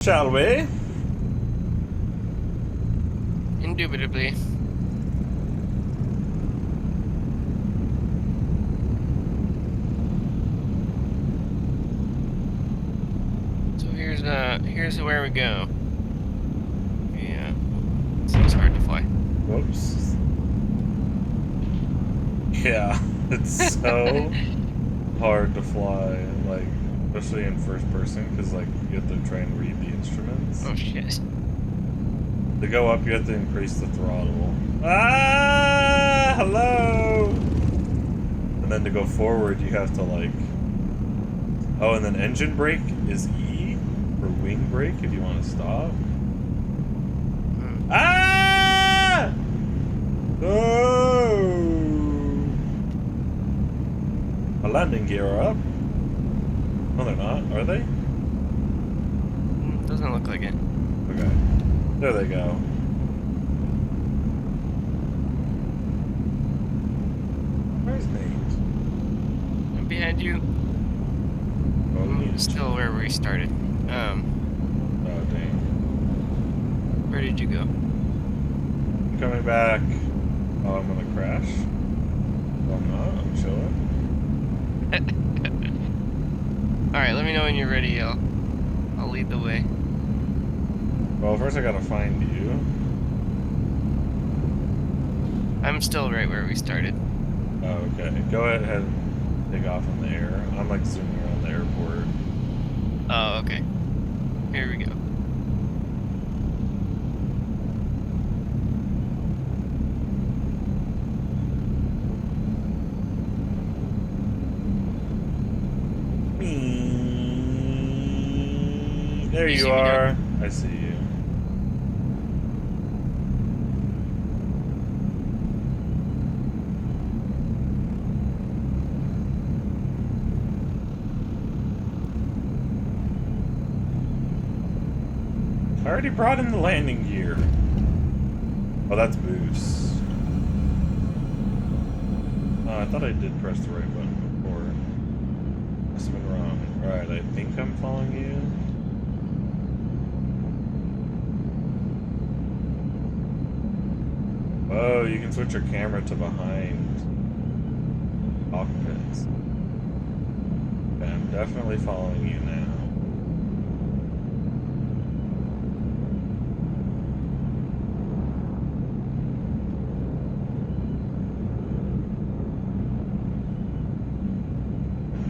Shall we? Indubitably. So here's where we go. Yeah. Seems hard to fly. Whoops. Yeah, it's so hard to fly, like, especially in first person, because, like, you have to try and read the instruments. Oh shit. To go up, you have to increase the throttle. Ah! Hello! And then to go forward, you have to, like... Oh, and then engine brake is E for wing brake if you want to stop. Ah! Oh! A landing gear are up. No, they're not. Are they? Doesn't look like it. Okay. There they go. Where's Nate? I'm behind you. Oh, Nate. Still where we started. Oh, dang. Where did you go? I'm coming back. Oh, I'm gonna crash. Oh, I'm not. I'm chilling. Alright, let me know when you're ready. I'll lead the way. Well, first I gotta find you. I'm still right where we started. Oh, okay. Go ahead and take off in the air. I'm like zooming around the airport. Oh, okay. Here we go. There You you see me now? are. I see you. I already brought in the landing gear. Oh, that's boost. Oh, I thought I did press the right button before. Must have been wrong. Alright, I think I'm following you. Oh, you can switch your camera to behind cockpits. Okay, I'm definitely following you now.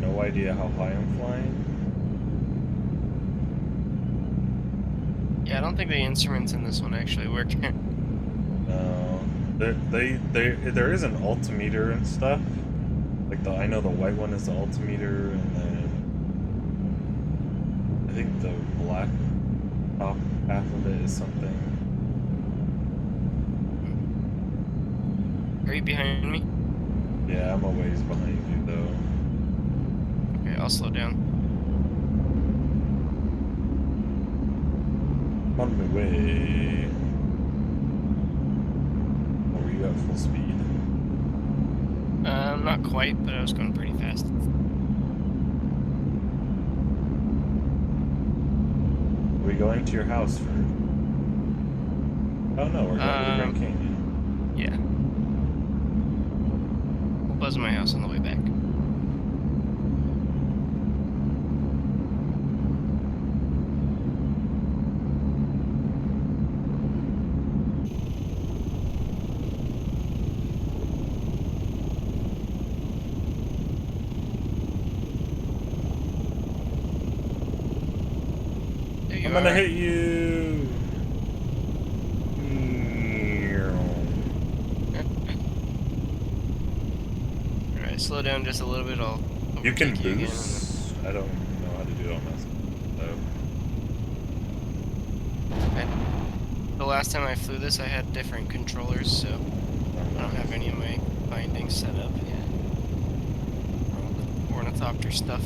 No idea how high I'm flying. Yeah, I don't think the instruments in this one actually work. No, there is an altimeter and stuff. Like I know the white one is the altimeter, and then I think the black top half of it is something. Are you behind me? Yeah, I'm a ways behind you though. Okay, I'll slow down. On my way. Or were you at full speed? Not quite, but I was going pretty fast. Are we going to your house first? Oh no, we're going to the Grand Canyon. Yeah. We'll buzz my house on the way back. I'm gonna hit you! Alright, slow down just a little bit. I'll You can overtake you again, boost? I don't know how to do it on this. Okay. The last time I flew this, I had different controllers, so I don't have any of my bindings set up yet. Ornithopter stuff.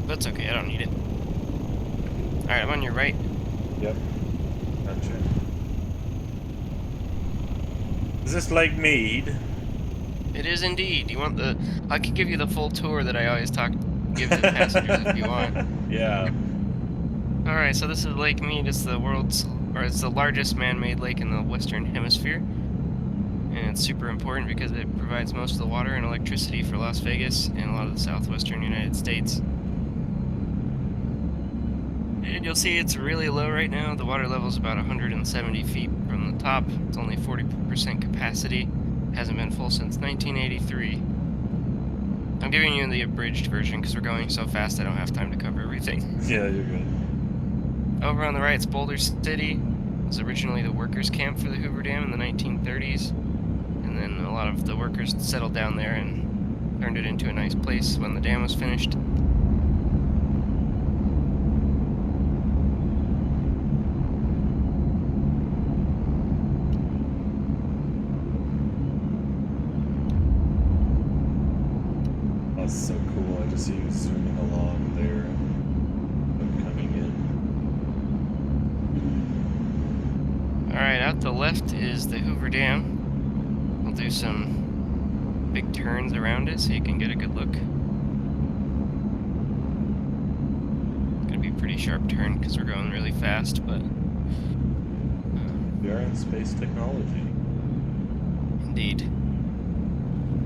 But it's okay, I don't need it. Alright, I'm on your right. Yep. Gotcha. Is this Lake Mead? It is indeed. You want the... I could give you the full tour that I always give to passengers if you want. Yeah. Alright, so this is Lake Mead. It's it's the largest man-made lake in the Western Hemisphere. And it's super important because it provides most of the water and electricity for Las Vegas and a lot of the southwestern United States. And you'll see it's really low right now. The water level is about 170 feet from the top. It's only 40% capacity. Hasn't been full since 1983. I'm giving you the abridged version because we're going so fast I don't have time to cover everything. Yeah, you're good. Over on the right, it's Boulder City. It was originally the workers' camp for the Hoover Dam in the 1930s. And then a lot of the workers settled down there and turned it into a nice place when the dam was finished. That's so cool. I just see you zooming along there and coming in. Alright, out the left is the Hoover Dam. We'll do some big turns around it so you can get a good look. It's gonna be a pretty sharp turn because we're going really fast, but We are in space technology. indeed.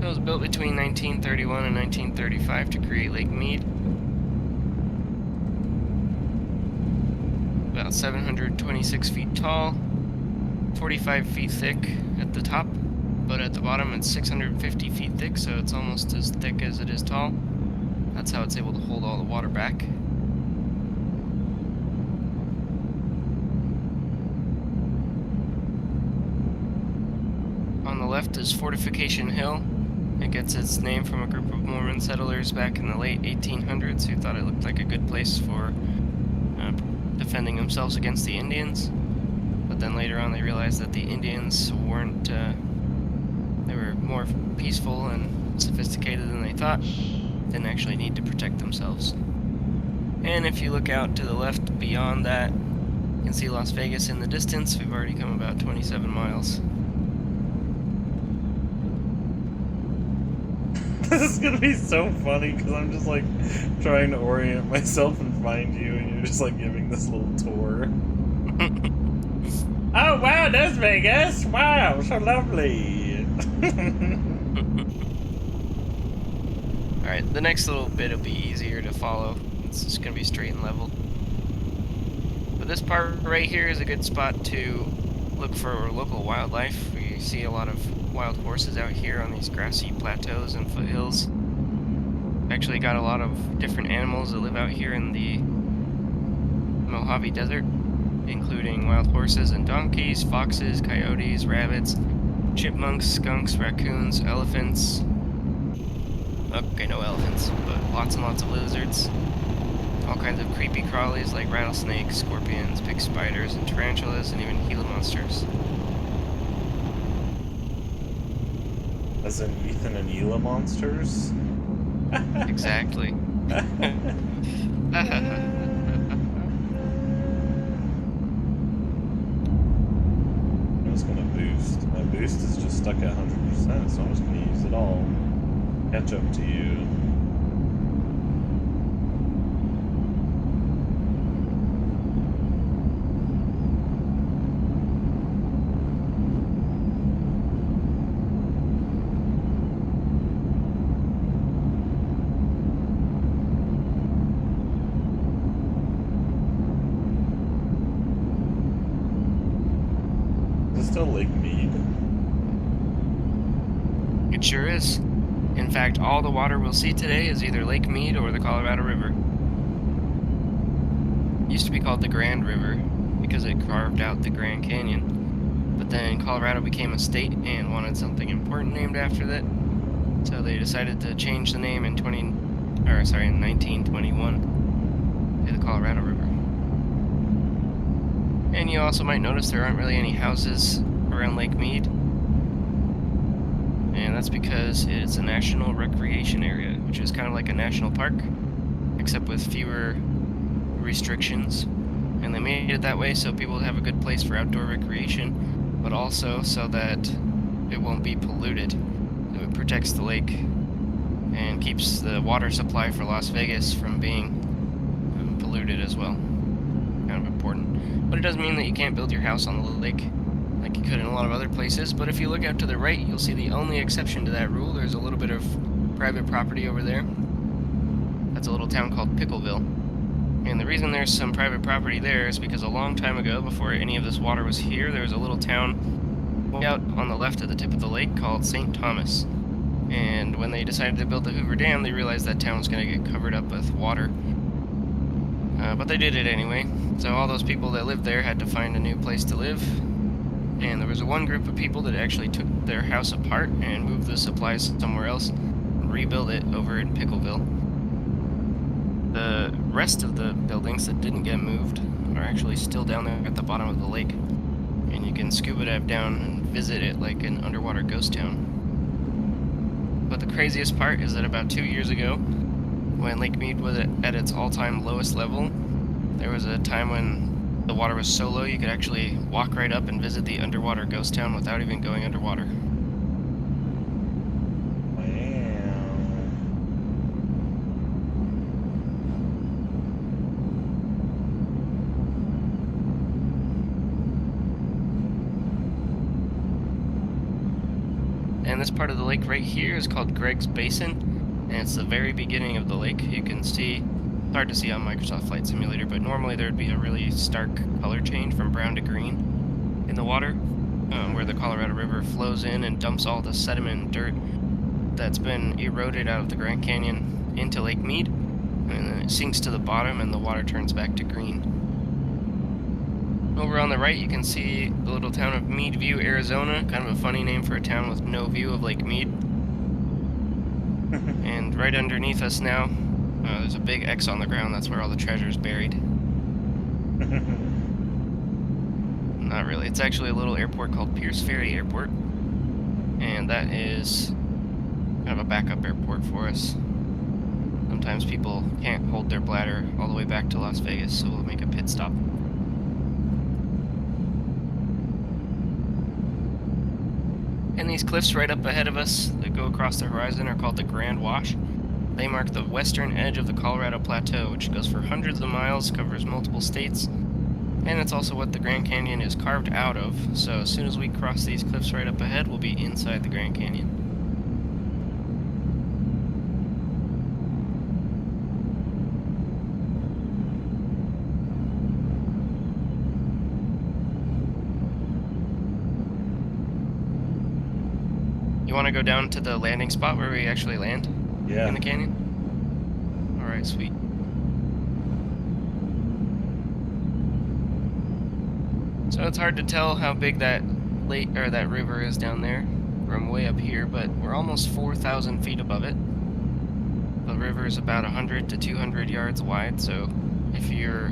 It was built between 1931 and 1935 to create Lake Mead. About 726 feet tall, 45 feet thick at the top, but at the bottom it's 650 feet thick, so it's almost as thick as it is tall. That's how it's able to hold all the water back. On the left is Fortification Hill. It gets its name from a group of Mormon settlers back in the late 1800s who thought it looked like a good place for defending themselves against the Indians. But then later on they realized that the Indians weren't, they were more peaceful and sophisticated than they thought. Didn't actually need to protect themselves. And if you look out to the left beyond that, you can see Las Vegas in the distance. We've already come about 27 miles. This is gonna be so funny because I'm just like trying to orient myself and find you, and you're just like giving this little tour. Oh wow, there's Vegas! Wow, so lovely. Alright, the next little bit will be easier to follow. It's just going to be straight and level. But this part right here is a good spot to look for local wildlife. We see a lot of wild horses out here on these grassy plateaus and foothills. Actually got a lot of different animals that live out here in the Mojave Desert, including wild horses and donkeys, foxes, coyotes, rabbits, chipmunks, skunks, raccoons, elephants. Okay, no elephants, but lots and lots of lizards. All kinds of creepy crawlies like rattlesnakes, scorpions, big spiders, and tarantulas, and even Gila monsters. As in Ethan and Gila monsters? Exactly. I'm just gonna boost. My boost is just stuck at 100%, so I'm just gonna use it all. Catch up to you. Is it still Lake Mead? It sure is. In fact, all the water we'll see today is either Lake Mead or the Colorado River. It used to be called the Grand River because it carved out the Grand Canyon. But then Colorado became a state and wanted something important named after that. So they decided to change the name in 1921 to the Colorado River. And you also might notice there aren't really any houses around Lake Mead. And that's because it's a national recreation area, which is kind of like a national park, except with fewer restrictions. And they made it that way so people have a good place for outdoor recreation, but also so that it won't be polluted. It protects the lake and keeps the water supply for Las Vegas from being polluted as well. but it does mean that you can't build your house on the lake like you could in a lot of other places. But if you look out to the right, you'll see the only exception to that rule. There's a little bit of private property over there. That's a little town called Pickleville. And the reason there's some private property there is because a long time ago, before any of this water was here, there was a little town way out on the left at the tip of the lake called St. Thomas. And when they decided to build the Hoover Dam, they realized that town was going to get covered up with water. But they did it anyway. So all those people that lived there had to find a new place to live. And there was one group of people that actually took their house apart and moved the supplies somewhere else and rebuilt it over in Pickleville. The rest of the buildings that didn't get moved are actually still down there at the bottom of the lake. And you can scuba dive down and visit it like an underwater ghost town. But the craziest part is that about 2 years ago, when Lake Mead was at its all-time lowest level, there was a time when the water was so low you could actually walk right up and visit the underwater ghost town without even going underwater. And this part of the lake right here is called Greg's Basin, and it's the very beginning of the lake. You can see, it's hard to see on Microsoft Flight Simulator, but normally there'd be a really stark color change from brown to green in the water, where the Colorado River flows in and dumps all the sediment and dirt that's been eroded out of the Grand Canyon into Lake Mead, and then it sinks to the bottom and the water turns back to green. Over on the right, you can see the little town of Meadview, Arizona. Kind of a funny name for a town with no view of Lake Mead. And right underneath us now, there's a big X on the ground. That's where all the treasure's buried. Not really. It's actually a little airport called Pierce Ferry Airport. And that is kind of a backup airport for us. Sometimes people can't hold their bladder all the way back to Las Vegas, so we'll make a pit stop. And these cliffs right up ahead of us that go across the horizon are called the Grand Wash. They mark the western edge of the Colorado Plateau, which goes for hundreds of miles, covers multiple states, and it's also what the Grand Canyon is carved out of. So as soon as we cross these cliffs right up ahead, we'll be inside the Grand Canyon. You want to go down to the landing spot where we actually land? Yeah. In the canyon? Alright, sweet. So it's hard to tell how big that lake or that river is down there from way up here, but we're almost 4,000 feet above it. The river is about 100 to 200 yards wide, so if you're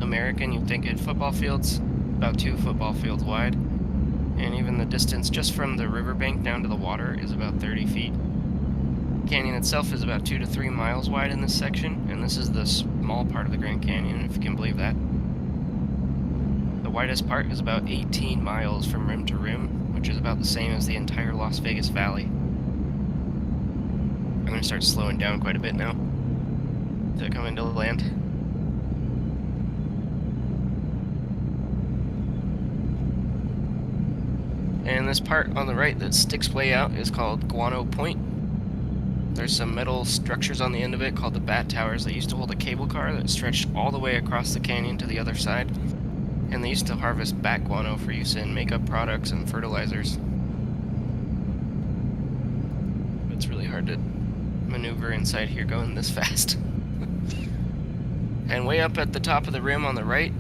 American, you think in football fields, about 2 football fields wide. And even the distance just from the riverbank down to the water is about 30 feet. The canyon itself is about 2 to 3 miles wide in this section, and this is the small part of the Grand Canyon, if you can believe that. The widest part is about 18 miles from rim to rim, which is about the same as the entire Las Vegas Valley. I'm going to start slowing down quite a bit now to come into land. And this part on the right that sticks way out is called Guano Point. There's some metal structures on the end of it called the Bat Towers that used to hold a cable car that stretched all the way across the canyon to the other side. And they used to harvest bat guano for use in makeup products and fertilizers. It's really hard to maneuver inside here going this fast. And way up at the top of the rim on the right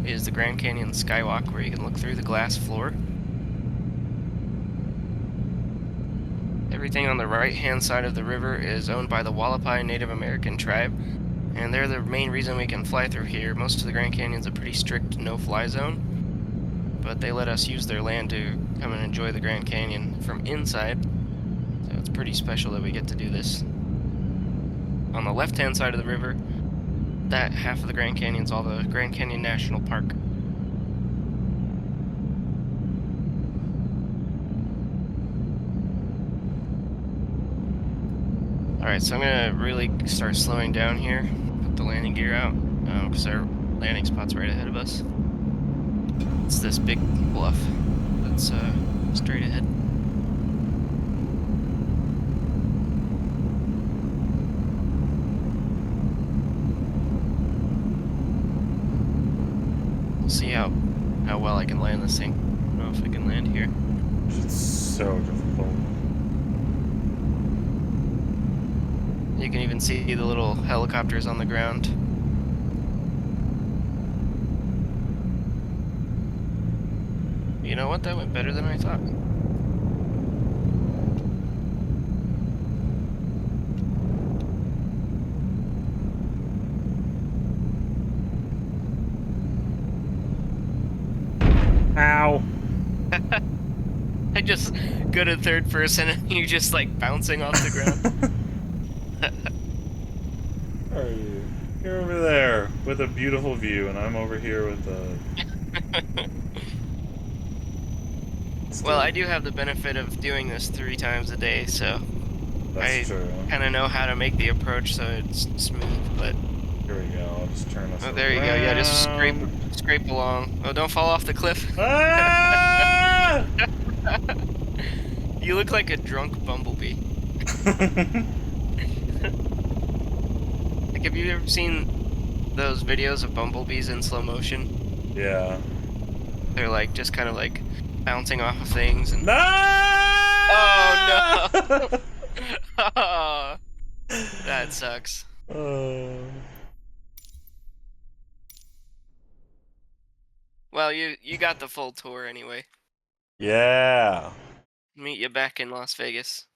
is the Grand Canyon Skywalk, where you can look through the glass floor. Everything on the right-hand side of the river is owned by the Wallapai Native American tribe, and they're the main reason we can fly through here. Most of the Grand Canyon's a pretty strict no-fly zone, but they let us use their land to come and enjoy the Grand Canyon from inside, so it's pretty special that we get to do this. On the left-hand side of the river, that half of the Grand Canyon's all the Grand Canyon National Park. Alright, so I'm gonna really start slowing down here, put the landing gear out, because our landing spot's right ahead of us. it's this big bluff that's straight ahead. We'll see how well I can land this thing. I don't know if I can land here. It's so difficult. You can even see the little helicopters on the ground. You know what? That went better than I thought. Ow! I just go to third person and you just like bouncing off the ground. Where are you? You're over there with a beautiful view, and I'm over here with the. Well, I do have the benefit of doing this 3 times a day, so That's I true. kind of know how to make the approach so it's smooth, but Here we go. I'll just turn us oh, there you go. Yeah, just around. scrape along. Oh, don't fall off the cliff. Ah! You look like a drunk bumblebee. Like, have you ever seen those videos of bumblebees in slow motion? Yeah. They're like just kind of like bouncing off of things and No! oh no. Oh, that sucks. Uh, Well, you got the full tour anyway. yeah. Meet you back in Las Vegas.